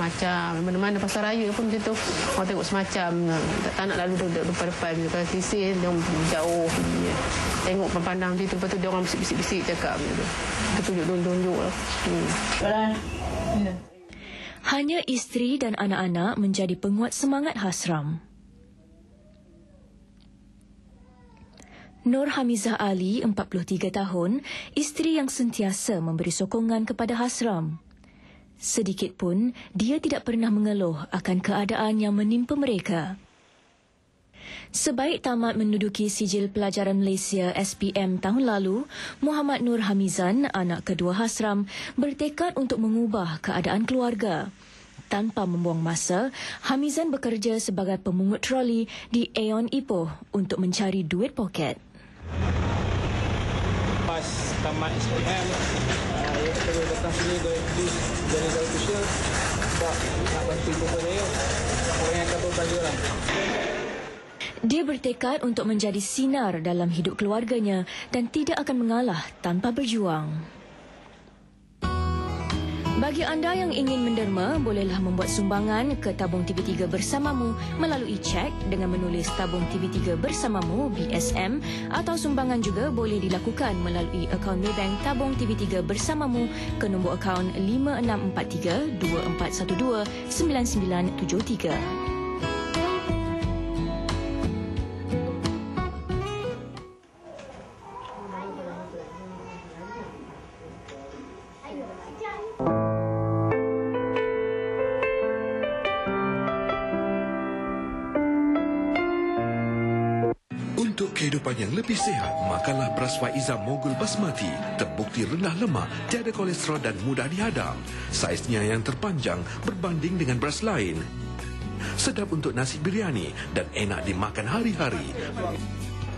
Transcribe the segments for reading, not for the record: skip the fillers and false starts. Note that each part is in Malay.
semacam. Mana-mana pasar raya pun macam tu. Orang tengok semacam. Tak nak lalu depan-depan. Kalau kisih, dia jauh. Tengok pandang macam tu. Lepas tu dia orang bisik-bisik cakap macam tu. Kita tunjuk-tunjuk lah. Hanya isteri dan anak-anak menjadi penguat semangat Hasram. Nur Hamizah Ali, 43 tahun, isteri yang sentiasa memberi sokongan kepada Hasram. Sedikit pun, dia tidak pernah mengeluh akan keadaan yang menimpa mereka. Sebaik tamat menduduki Sijil Pelajaran Malaysia SPM tahun lalu, Muhammad Nur Hamizan, anak kedua Hasram, bertekad untuk mengubah keadaan keluarga. Tanpa membuang masa, Hamizan bekerja sebagai pemungut troli di Aeon Ipoh untuk mencari duit poket. Pas tamat SPM, saya terus datang sini di Jalan Official sebab nak bantu ibu saya, orang yang akan berbagi orang. Dia bertekad untuk menjadi sinar dalam hidup keluarganya dan tidak akan mengalah tanpa berjuang. Bagi anda yang ingin menderma, bolehlah membuat sumbangan ke Tabung TV3 Bersamamu melalui cek dengan menulis Tabung TV3 Bersamamu BSM, atau sumbangan juga boleh dilakukan melalui akaun Maybank Tabung TV3 Bersamamu ke nombor akaun 5643 2412 9973. Untuk kehidupan yang lebih sihat, makanlah beras Faiza Mogul Basmati. Terbukti rendah lemak, tiada kolesterol dan mudah dihadam. Saiznya yang terpanjang berbanding dengan beras lain. Sedap untuk nasi biryani dan enak dimakan hari-hari.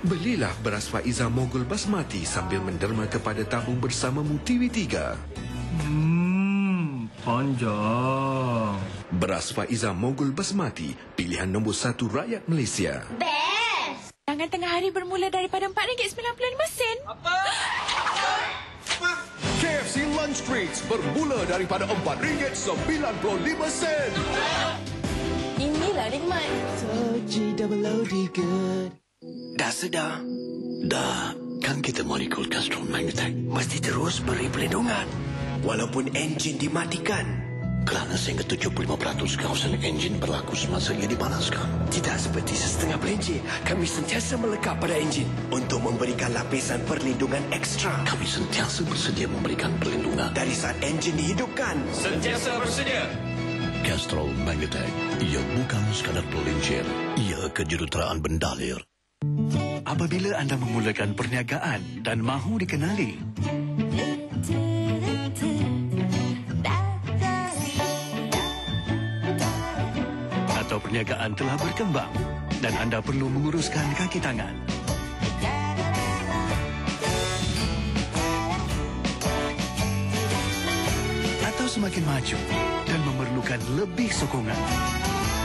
Belilah beras Faiza Mogul Basmati sambil menderma kepada Tabung Bersamamu TV3. Panjang. Beras Faiza Mogul Basmati, pilihan nombor 1 rakyat Malaysia. Tangan tengah hari bermula daripada RM4.95. Apa? KFC Lunch Treats bermula daripada RM4.95. Inilah nikmat. Dah sedar? Dah. Kan kita molekul Castrol Magnetek mesti terus beri perlindungan. Walaupun enjin dimatikan. Kerana sehingga 75% kawasan enjin berlaku semasa ia dipanaskan. Tidak seperti sesetengah pelenci, kami sentiasa melekat pada enjin untuk memberikan lapisan perlindungan ekstra. Kami sentiasa bersedia memberikan perlindungan dari saat enjin dihidupkan. Sentiasa bersedia. Castrol Magnetek, ia bukan sekadar pelincir, ia kejuruteraan bendalir. Apabila anda memulakan perniagaan dan mahu dikenali, atau perniagaan telah berkembang dan anda perlu menguruskan kaki tangan, atau semakin maju dan memerlukan lebih sokongan,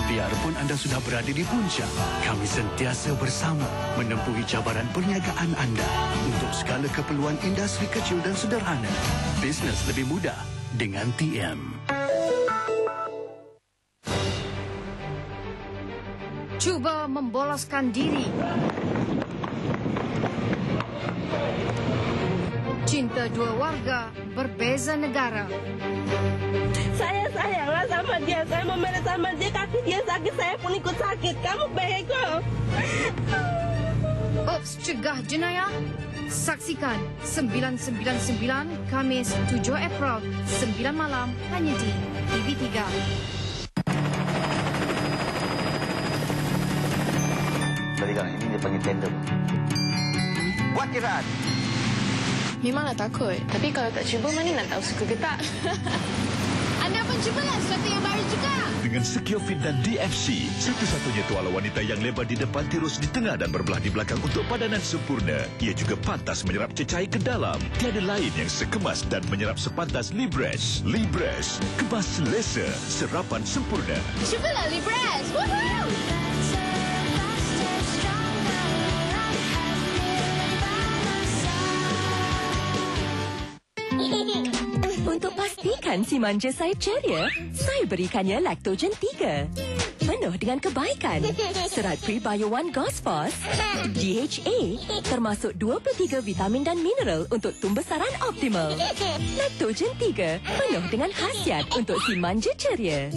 biarpun anda sudah berada di puncak, kami sentiasa bersama menempuhi cabaran perniagaan anda untuk segala keperluan industri kecil dan sederhana. Bisnes lebih mudah dengan TM. Cuba memboloskan diri. Cinta dua warga berbeza negara. Saya sayanglah sama dia. Saya memeluk sama dia. Kaki dia sakit. Saya pun ikut sakit. Kamu bego. Ops, cegah jenayah. Saksikan 999 Khamis 7 April 9 malam hanya di TV3. Ini dia panggil tandem. Buat kiraan. Memanglah takut. Tapi kalau tak cuba, mana nak tahu suka ke tak? Anda pun cubalah sesuatu yang baru juga. Dengan Sekiofit dan DFC, satu-satunya tuala wanita yang lebar di depan, tirus di tengah dan berbelah di belakang untuk padanan sempurna. Ia juga pantas menyerap cecair ke dalam. Tiada lain yang sekemas dan menyerap sepantas Libres. Libres, kemas selesa, serapan sempurna. Cubalah Libres. Woohoo! Untuk pastikan Makan si manja saya ceria, saya berikannya Lactogen 3. Penuh dengan kebaikan. Serat Prebio 1 Gosphos, DHA, termasuk 23 vitamin dan mineral untuk tumbesaran optimal. Lactogen 3, penuh dengan khasiat untuk si manja ceria.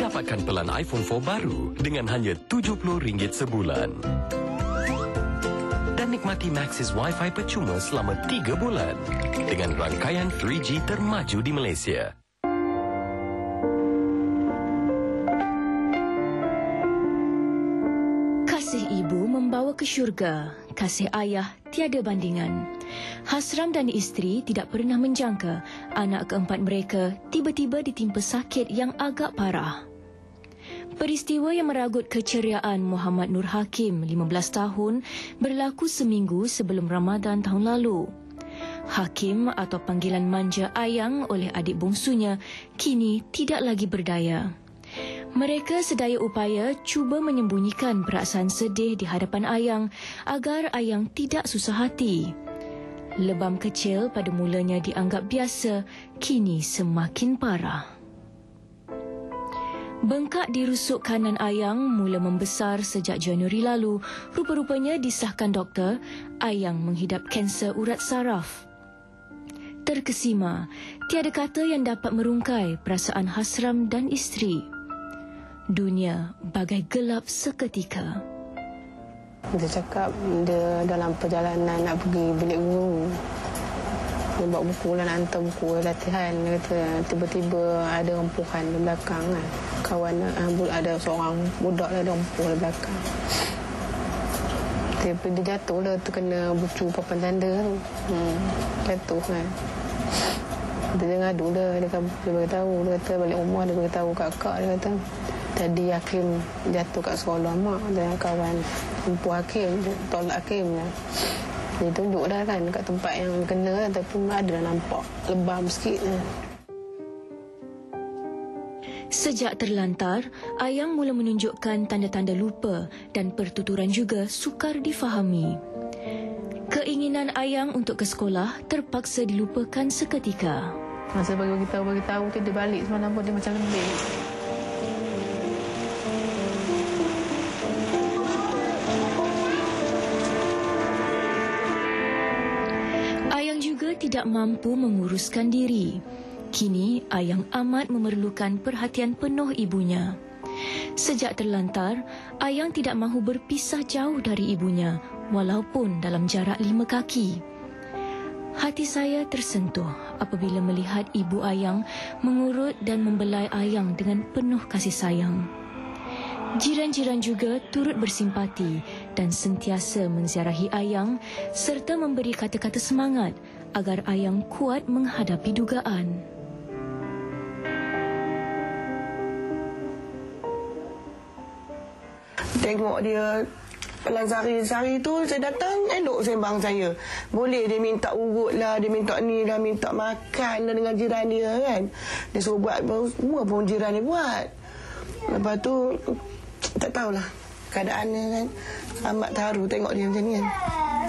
Dapatkan pelan iPhone 4 baru dengan hanya RM70 sebulan. Dan nikmati Maxis Wi-Fi percuma selama 3 bulan dengan rangkaian 3G termaju di Malaysia. Kasih ibu membawa ke syurga, kasih ayah tiada bandingan. Hasram dan isteri tidak pernah menjangka anak keempat mereka tiba-tiba ditimpa sakit yang agak parah. Peristiwa yang meragut keceriaan Muhammad Nur Hakim, 15 tahun, berlaku seminggu sebelum Ramadan tahun lalu. Hakim atau panggilan manja Ayang oleh adik bongsunya kini tidak lagi berdaya. Mereka sedaya upaya cuba menyembunyikan perasaan sedih di hadapan Ayang agar Ayang tidak susah hati. Lebam kecil pada mulanya dianggap biasa, kini semakin parah. Bengkak di rusuk kanan Ayang mula membesar sejak Januari lalu. Rupa-rupanya disahkan doktor, Ayang menghidap kanser urat saraf. Terkesima, tiada kata yang dapat merungkai perasaan Hasram dan isteri. Dunia bagai gelap seketika. Dia cakap dia dalam perjalanan nak pergi bilik guru. Dia bawa buku lah, nak hantar buku latihan. Dia kata tiba-tiba ada rempuhan di belakang lah. Kawan ada seorang budak lah, ada rempuh di belakang. Dia jatuh lah, terkena bucu papan tanda tu. Jatuh kan. Dia ngadu dah, dia beritahu. Dia kata balik rumah, dia beritahu kakak. Dia kata tadi Hakim jatuh kat sekolah mak dan kawan rempuh Hakim, tolak Hakim lah. Dia tunjuk dah kan kat tempat yang kena lah, tapi ada nampak lebam sikit lah. Sejak terlantar, Ayang mula menunjukkan tanda-tanda lupa dan pertuturan juga sukar difahami. Keinginan Ayang untuk ke sekolah terpaksa dilupakan seketika. Masa beritahu tu dia balik semalam pun dia macam lembik. Ayang juga tidak mampu menguruskan diri. Kini, Ayang amat memerlukan perhatian penuh ibunya. Sejak terlantar, Ayang tidak mahu berpisah jauh dari ibunya, walaupun dalam jarak 5 kaki. Hati saya tersentuh apabila melihat ibu Ayang mengurut dan membelai Ayang dengan penuh kasih sayang. Jiran-jiran juga turut bersimpati dan sentiasa menziarahi Ayang serta memberi kata-kata semangat agar Ayang kuat menghadapi dugaan. Tengok dia pelan sehari-hari tu, saya datang elok sembang saya. Boleh dia minta urut lah, dia minta ni lah, minta makan lah dengan jiran dia kan. Dia suruh buat semua pun jiran dia buat. Lepas tu tak tahulah keadaannya kan. Amat terharu tengok dia macam ni kan.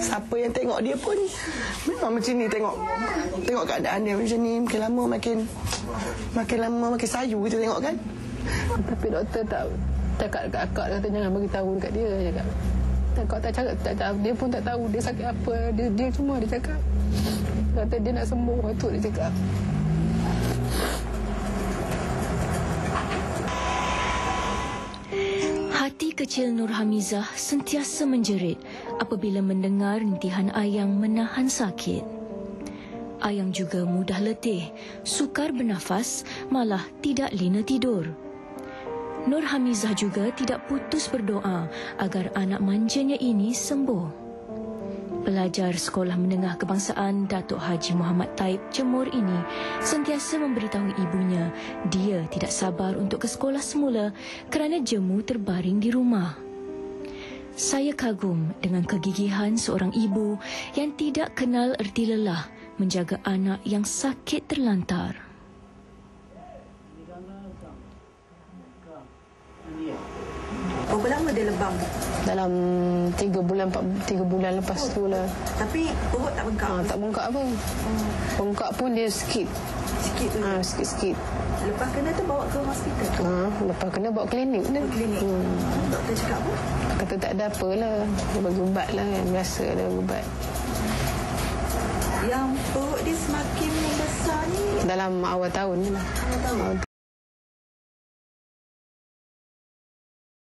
Siapa yang tengok dia pun memang macam ni, tengok keadaan dia macam ni. Makin lama makin sayu kita tengok kan. Tapi doktor tak cakap dekat akak, dia kata jangan bagi tahu dekat dia. Cakap akak tak cakap, dia pun tak tahu dia sakit apa. Dia cuma dia cakap kata dia nak sembuh, itu dia cakap. Hati kecil Nur Hamizah sentiasa menjerit apabila mendengar rintihan Ayang menahan sakit. Ayang juga mudah letih, sukar bernafas, malah tidak lina tidur. Nur Hamizah juga tidak putus berdoa agar anak manjanya ini sembuh. Pelajar Sekolah Menengah Kebangsaan Datuk Haji Muhammad Taib Jemur ini sentiasa memberitahu ibunya dia tidak sabar untuk ke sekolah semula kerana jemu terbaring di rumah. Saya kagum dengan kegigihan seorang ibu yang tidak kenal erti lelah menjaga anak yang sakit terlantar. Berapa lama dia lebam? Dalam 3 bulan lepas tu lah. Tapi perut tak bengkak? Tak bengkak apa. Bengkak pun dia sikit. Sikit tu? Sikit-sikit. Lepas kena tu bawa ke hospital? Lepas kena bawa klinik. Klinik. Doktor cakap apa? Kata tak ada apa lah. Dia bagi ubat lah. Biasa ada ubat. Yang perut dia semakin membesar ni? Dalam awal tahun ni lah. Awal tahun?